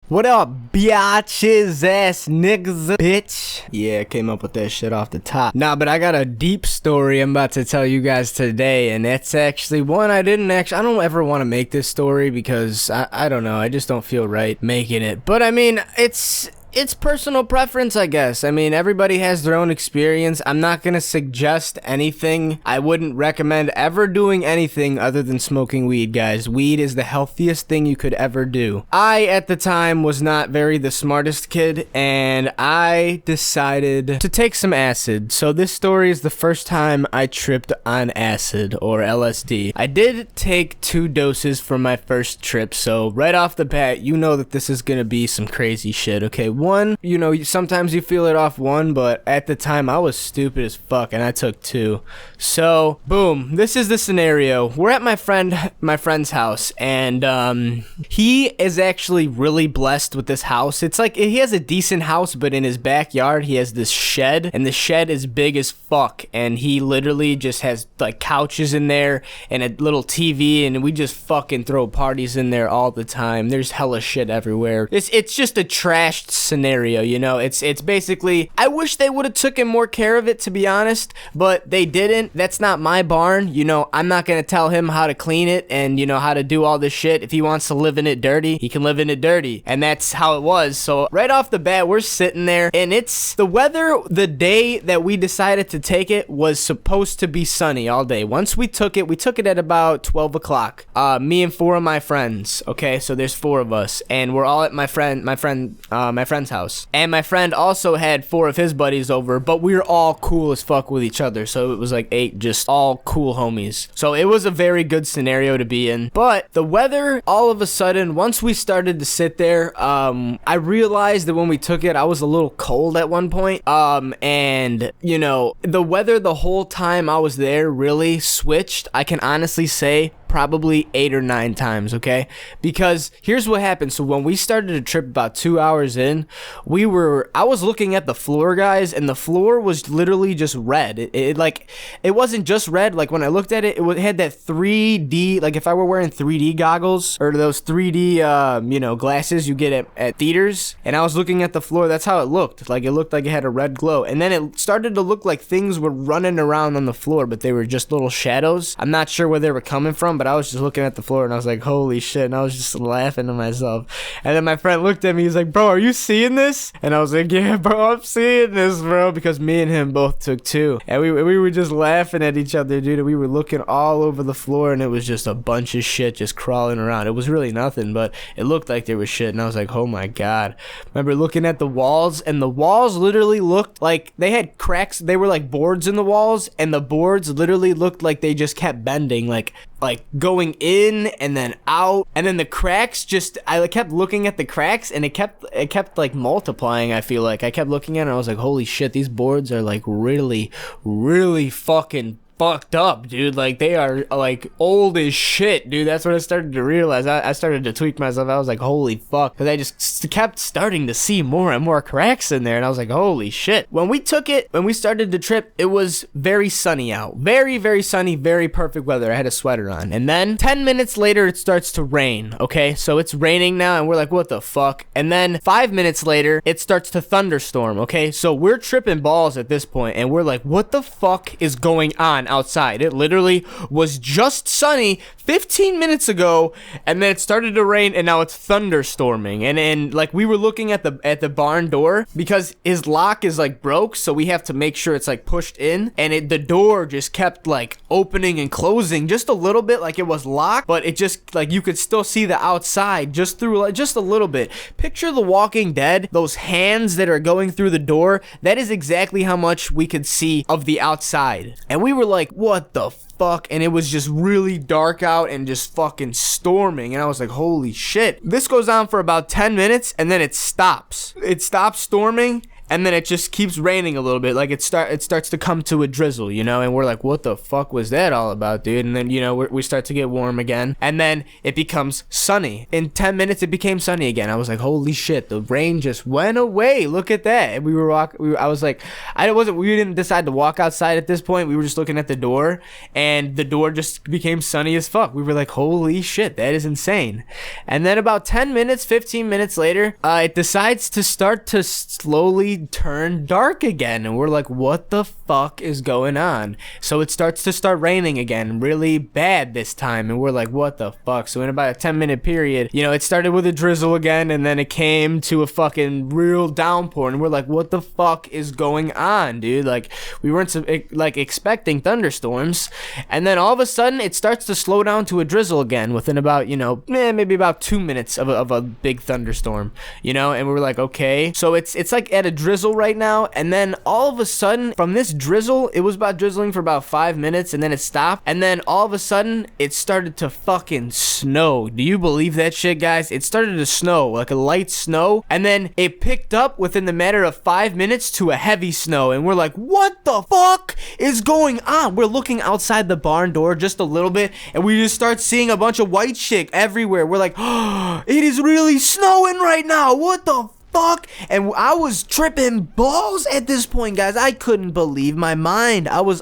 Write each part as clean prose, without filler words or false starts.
What up, biatches ass niggas, bitch? Yeah, came up with that shit off the top. Nah, but I got a deep story I'm about to tell you guys today, and it's actually one I don't ever want to make this story because I don't know, I just don't feel right making it. But I mean, it's personal preference, I guess. I mean, everybody has their own experience. I'm not gonna suggest anything. I wouldn't recommend ever doing anything other than smoking weed, guys. Weed is the healthiest thing you could ever do. I, at the time, was not the smartest kid, and I decided to take some acid. So this story is the first time I tripped on acid, or LSD. I did take 2 doses for my first trip, so right off the bat, you know that this is gonna be some crazy shit, okay? One, you know, sometimes you feel it off one, but at the time I was stupid as fuck and I took 2. So, boom, this is the scenario. We're at my friend's house, and he is actually really blessed with this house. It's like he has a decent house, but in his backyard he has this shed, and the shed is big as fuck, and he literally just has like couches in there and a little TV, and we just fucking throw parties in there all the time. There's hella shit everywhere. It's just a trashed scenario, you know. It's basically, I wish they would have taken more care of it, to be honest, but they didn't. That's not my barn, you know. I'm not gonna tell him how to clean it and, you know, how to do all this shit. If he wants to live in it dirty, he can live in it dirty, and that's how it was. So right off the bat, we're sitting there, and it's the weather. The day that we decided to take it was supposed to be sunny all day. Once we took it at about 12 o'clock. Me and 4 of my friends, okay, so there's 4 of us, and we're all at my friend's house, and my friend also had 4 of his buddies over, but we were all cool as fuck with each other, so it was like 8 just all cool homies. So it was a very good scenario to be in. But the weather, all of a sudden, once we started to sit there, I realized that when we took it, I was a little cold at one point, and you know, the weather the whole time I was there really switched, I can honestly say, probably 8 or 9 times, okay? Because here's what happened. So when we started to trip about 2 hours in, I was looking at the floor, guys, and the floor was literally just red. It wasn't just red. Like when I looked at it, it had that 3D, like if I were wearing 3D goggles or those 3D, you know, glasses you get at theaters, and I was looking at the floor, that's how it looked. Like it looked like it had a red glow. And then it started to look like things were running around on the floor, but they were just little shadows. I'm not sure where they were coming from, but I was just looking at the floor and I was like, holy shit, and I was just laughing to myself. And then my friend looked at me, he's like, bro, are you seeing this? And I was like, yeah, bro, I'm seeing this, bro, because me and him both took 2, and we were just laughing at each other, dude, and we were looking all over the floor, and it was just a bunch of shit just crawling around. It was really nothing, but it looked like there was shit, and I was like, oh my god. Remember looking at the walls, and the walls literally looked like they had cracks. They were like boards in the walls, and the boards literally looked like they just kept bending, like going in and then out, and then the cracks just, I kept looking at the cracks, and it kept like multiplying. I feel like I kept looking at it, and I was like, holy shit, these boards are like really fucking fucked up, dude. Like they are like old as shit, dude. That's what I started to realize. I started to tweak myself. I was like, holy fuck, because I just kept starting to see more and more cracks in there, and I was like, holy shit. When we started to trip, it was very sunny out, very sunny, very perfect weather. I had a sweater on, and then 10 minutes later it starts to rain. Okay, so it's raining now, and we're like, what the fuck? And then 5 minutes later it starts to thunderstorm. Okay, so we're tripping balls at this point, and we're like, what the fuck is going on outside? It literally was just sunny 15 minutes ago, and then it started to rain, and now it's thunderstorming. And like we were looking at the barn door, because his lock is like broke, so we have to make sure it's like pushed in, and the door just kept like opening and closing just a little bit, like it was locked, but it just like you could still see the outside just through, like just a little bit. Picture The Walking Dead, those hands that are going through the door. That is exactly how much we could see of the outside, and we were like, what the fuck? And it was just really dark out and just fucking storming, and I was like, holy shit. This goes on for about 10 minutes, and then it stops storming, and then it just keeps raining a little bit. Like it starts to come to a drizzle, you know, and we're like, what the fuck was that all about, dude? And then, you know, we start to get warm again, and then it becomes sunny. In 10 minutes it became sunny again. I was like, holy shit, the rain just went away. Look at that. And I was like, we didn't decide to walk outside at this point. We were just looking at the door, and the door just became sunny as fuck. We were like, holy shit, that is insane. And then about 10 minutes, 15 minutes later, it decides to start to slowly turn dark again, and we're like, what the fuck is going on? So it starts to start raining again, really bad this time, and we're like, what the fuck? So in about a 10-minute period, you know, it started with a drizzle again, and then it came to a fucking real downpour, and we're like, what the fuck is going on, dude? Like, we weren't like expecting thunderstorms, and then all of a sudden it starts to slow down to a drizzle again within about, you know, maybe about 2 minutes of a big thunderstorm, you know. And we were like, okay, so it's like at a drizzle right now, and then all of a sudden from this drizzle, it was about drizzling for about 5 minutes, and then it stopped, and then all of a sudden it started to fucking snow. Do you believe that shit, guys? It started to snow, like a light snow, and then it picked up within the matter of 5 minutes to a heavy snow, and we're like, what the fuck is going on? We're looking outside the barn door just a little bit, and we just start seeing a bunch of white shit everywhere. We're like, oh, it is really snowing right now. What the fuck? And I was tripping balls at this point, guys. I couldn't believe my mind. I was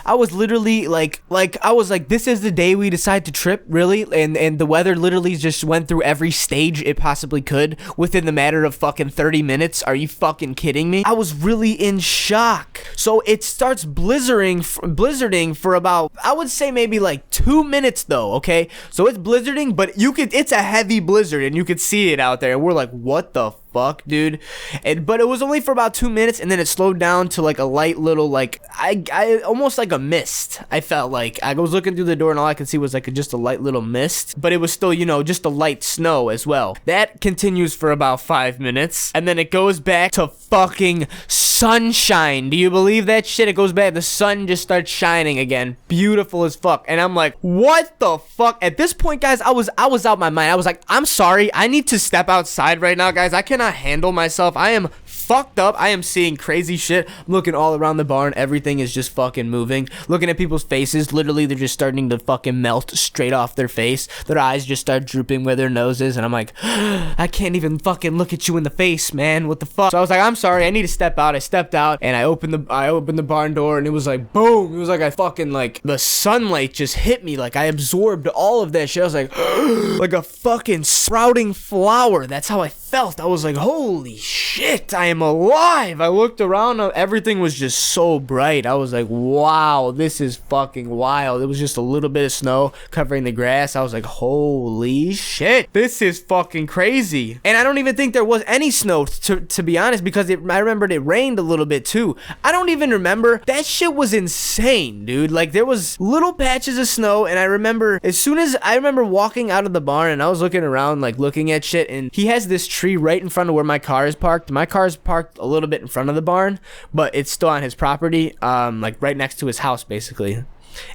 literally like I was like, this is the day we decide to trip, really? And the weather literally just went through every stage it possibly could within the matter of fucking 30 minutes. Are you fucking kidding me? I was really in shock. So it starts blizzarding for about, I would say maybe like 2 minutes though, okay? So it's blizzarding, but it's a heavy blizzard, and you could see it out there, and we're like, what the fuck, dude? But it was only for about 2 minutes, and then it slowed down to like a light little, like, I almost like a mist. I felt like I was looking through the door, and all I could see was like just a light little mist, but it was still, you know, just a light snow as well. That continues for about 5 minutes, and then it goes back to fucking sunshine. Do you believe that shit? It goes back, the sun just starts shining again, beautiful as fuck, and I'm like, what the fuck? At this point, guys, I was out my mind. I was like, I'm sorry, I need to step outside right now, guys. I cannot handle myself. I am fucked up. I am seeing crazy shit. I'm looking all around the barn. Everything is just fucking moving. Looking at people's faces. Literally, they're just starting to fucking melt straight off their face. Their eyes just start drooping where their nose is. And I'm like, I can't even fucking look at you in the face, man. What the fuck? So I was like, I'm sorry. I need to step out. I stepped out, and I opened the barn door, and it was like, boom. It was like I fucking, like, the sunlight just hit me. Like, I absorbed all of that shit. I was like, like a fucking sprouting flower. That's how I felt. I was like, holy shit, I am alive. I looked around, everything was just so bright. I was like, wow, this is fucking wild. It was just a little bit of snow covering the grass. I was like, holy shit, this is fucking crazy. And I don't even think there was any snow, to be honest, because I remembered it rained a little bit too. I don't even remember. That shit was insane, dude. Like, there was little patches of snow, and I remember walking out of the barn, and I was looking around, like, looking at shit, and he has this tree right in front of where my car is parked. My car is parked a little bit in front of the barn, but it's still on his property, like right next to his house, basically.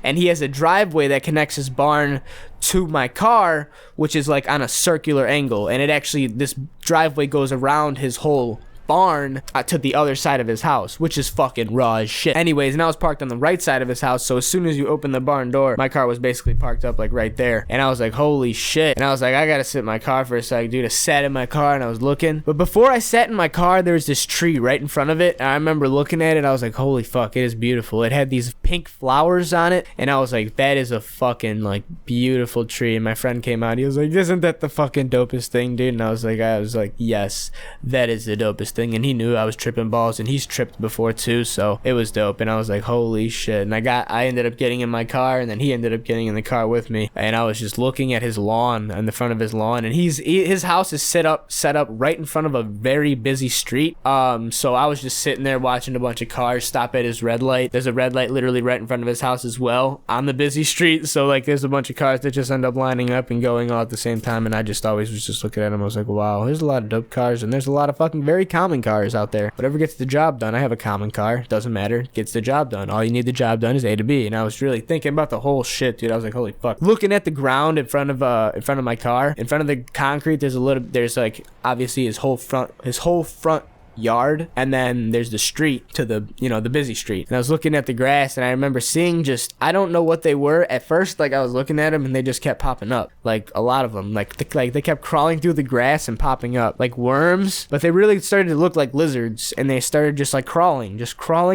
And he has a driveway that connects his barn to my car, which is like on a circular angle, and this driveway goes around his whole barn to the other side of his house, which is fucking raw as shit. Anyways, and I was parked on the right side of his house, so as soon as you open the barn door, my car was basically parked up like right there, and I was like, holy shit. And I was like, I gotta sit in my car for a sec, dude. I sat in my car, and I was looking, but before I sat in my car, there was this tree right in front of it, and I remember looking at it. I was like, holy fuck, it is beautiful. It had these pink flowers on it, and I was like, that is a fucking, like, beautiful tree. And my friend came out, he was like, isn't that the fucking dopest thing, dude? And I was like, yes, that is the dopest thing. And he knew I was tripping balls, and he's tripped before too, so it was dope. And I was like, holy shit. And I ended up getting in my car, and then he ended up getting in the car with me, and I was just looking at his lawn, in the front of his lawn, and his house is set up right in front of a very busy street. So I was just sitting there watching a bunch of cars stop at his red light. There's a red light literally right in front of his house as well on the busy street, so like there's a bunch of cars that just end up lining up and going all at the same time. And I just always was just looking at him. I was like, wow, there's a lot of dope cars, and there's a lot of fucking very common cars out there. Whatever gets the job done. I have a common car, doesn't matter, gets the job done. All you need the job done is A to B. And I was really thinking about the whole shit, dude. I was like, holy fuck. Looking at the ground in front of my car, in front of the concrete, there's like obviously his whole front yard, and then there's the street to the, you know, the busy street. And I was looking at the grass, and I remember seeing just, I don't know what they were at first. Like, I was looking at them and they just kept popping up, like a lot of them, like they kept crawling through the grass and popping up like worms, but they really started to look like lizards, and they started just like crawling,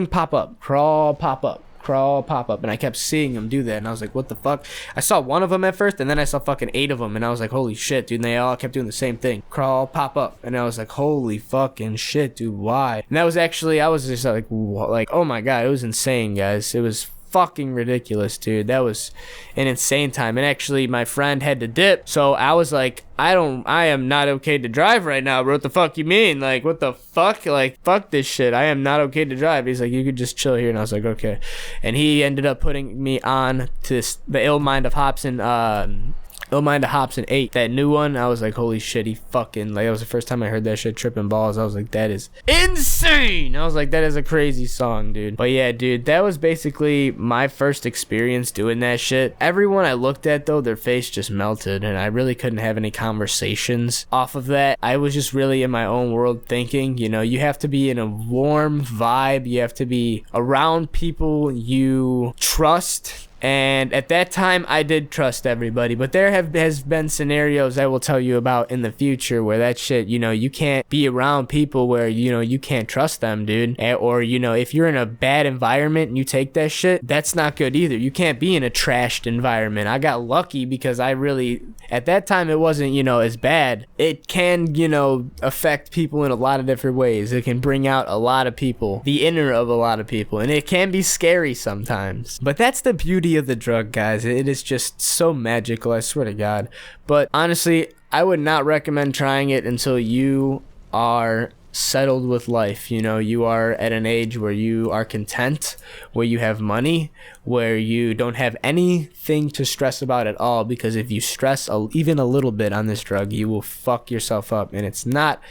pop up, crawl, pop up, crawl, pop up. And I kept seeing them do that, and I was like, what the fuck? I saw one of them at first, and then I saw fucking 8 of them, and I was like, holy shit, dude. And they all kept doing the same thing, crawl, pop up. And I was like, holy fucking shit, dude, why? And that was actually, I was just like, oh my god, it was insane, guys. It was fucking ridiculous, dude. That was an insane time. And actually, my friend had to dip, so I was like, I am not okay to drive right now, bro. What the fuck you mean? Like, what the fuck? Like, fuck this shit. I am not okay to drive. He's like, you could just chill here. And I was like, okay. And he ended up putting me on to the Ill Mind of Hobson 8, that new one. I was like, holy shit, he fucking, like, that was the first time I heard that shit, Tripping Balls. I was like, that is insane. I was like, that is a crazy song, dude. But yeah, dude, that was basically my first experience doing that shit. Everyone I looked at, though, their face just melted, and I really couldn't have any conversations off of that. I was just really in my own world thinking, you know, you have to be in a warm vibe, you have to be around people you trust. And at that time, I did trust everybody, but there has been scenarios I will tell you about in the future where that shit, you know, you can't be around people where, you know, you can't trust them, dude. Or, you know, if you're in a bad environment and you take that shit, that's not good either. You can't be in a trashed environment. I got lucky because I really, at that time, it wasn't, you know, as bad. It can, you know, affect people in a lot of different ways. It can bring out a lot of people, the inner of a lot of people, and it can be scary sometimes. But that's the beauty of the drug, guys. It is just so magical, I swear to God. But honestly, I would not recommend trying it until you are settled with life. You know, you are at an age where you are content, where you have money, where you don't have anything to stress about at all, because if you stress even a little bit on this drug, you will fuck yourself up, and it's not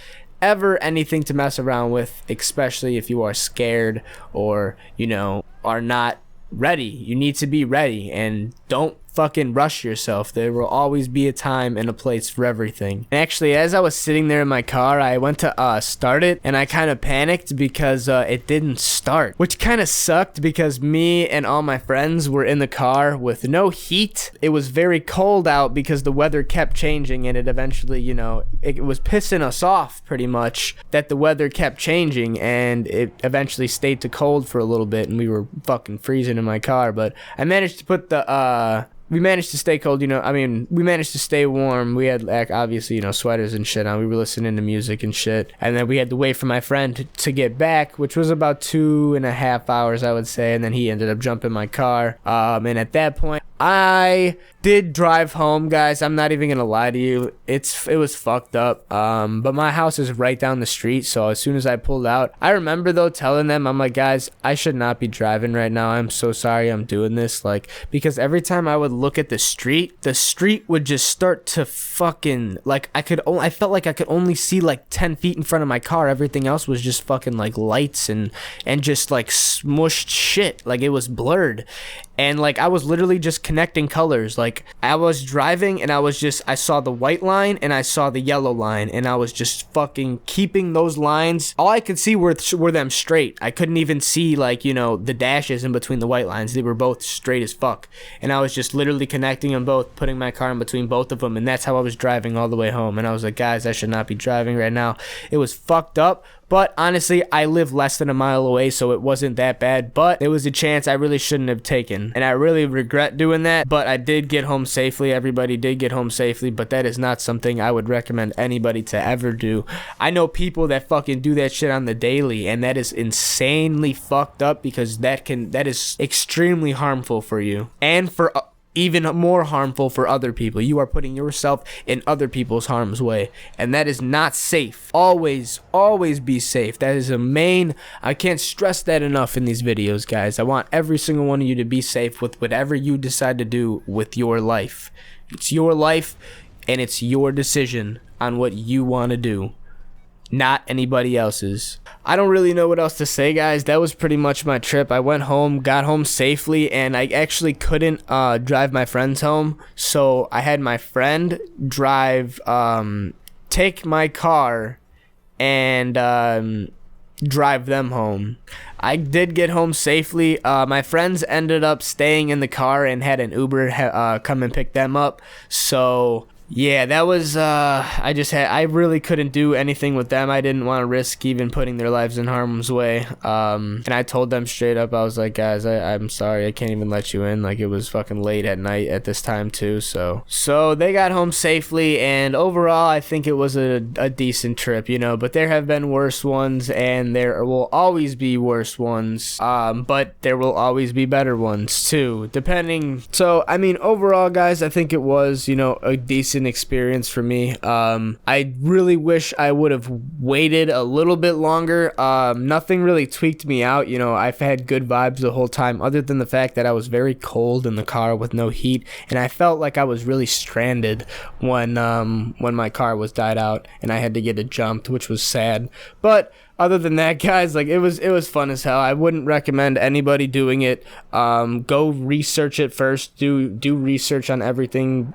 ever anything to mess around with, especially if you are scared or, you know, are not ready. You need to be ready, and don't fucking rush yourself. There will always be a time and a place for everything. And actually, as I was sitting there in my car, I went to start it, and I kind of panicked because it didn't start, which kind of sucked because me and all my friends were in the car with no heat. It was very cold out because the weather kept changing, and it eventually, you know, it was pissing us off pretty much that the weather kept changing, and it eventually stayed to cold for a little bit, and we were fucking freezing in my car. But I managed to put we managed to stay cold, you know, I mean, we managed to stay warm. We had, like, obviously, you know, sweaters and shit on. We were listening to music and shit. And then we had to wait for my friend to get back, which was about 2.5 hours, I would say. And then he ended up jumping my car. And at that point, I did drive home, guys. I'm not even gonna lie to you. It was fucked up. But my house is right down the street, so as soon as I pulled out, I remember though telling them, I'm like, guys, I should not be driving right now. I'm so sorry I'm doing this. Like, because every time I would look at the street would just start to fucking, like, I felt like I could only see like 10 feet in front of my car. Everything else was just fucking like lights and just like smushed shit. Like, it was blurred. And like, I was literally just connecting colors. Like, I was driving and I saw the white line and I saw the yellow line, and I was just fucking keeping those lines. All I could see were them straight. I couldn't even see, like, you know, the dashes in between the white lines. They were both straight as fuck. And I was just literally connecting them both, putting my car in between both of them. And that's how I was driving all the way home. And I was like, guys, I should not be driving right now. It was fucked up. But honestly, I live less than a mile away, so it wasn't that bad. But it was a chance I really shouldn't have taken, and I really regret doing that. But I did get home safely. Everybody did get home safely, but that is not something I would recommend anybody to ever do. I know people that fucking do that shit on the daily, and that is insanely fucked up, because that is extremely harmful for you, and for even more harmful for other people. You are putting yourself in other people's harm's way, and that is not safe. Always be safe. That is I can't stress that enough in these videos, guys. I want every single one of you to be safe with whatever you decide to do with your life. It's your life, and it's your decision on what you want to do, not anybody else's. I don't really know what else to say, guys. That was pretty much my trip. I went home, got home safely, and I actually couldn't drive my friends home, so I had my friend drive, take my car, and drive them home. I did get home safely. My friends ended up staying in the car and had an Uber come and pick them up. So yeah, that was I really couldn't do anything with them. I didn't want to risk even putting their lives in harm's way. And I told them straight up, I was like, guys, I'm sorry, I can't even let you in. Like, it was fucking late at night at this time too. So they got home safely, and overall I think it was a decent trip, you know. But there have been worse ones, and there will always be worse ones, but there will always be better ones too, depending. So I mean, overall, guys, I think it was, you know, a decent experience for me. I really wish I would have waited a little bit longer. Nothing really tweaked me out, you know. I've had good vibes the whole time, other than the fact that I was very cold in the car with no heat, and I felt like I was really stranded when my car was died out and I had to get it jumped, which was sad. But other than that, guys, like, it was fun as hell. I wouldn't recommend anybody doing it. Go research it first. Do research on everything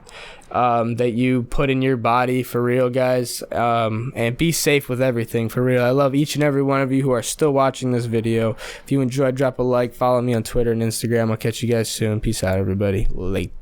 that you put in your body, for real, guys. And be safe with everything, for real. I love each and every one of you who are still watching this video. If you enjoyed, drop a like, follow me on Twitter and Instagram. I'll catch you guys soon. Peace out, everybody. Late.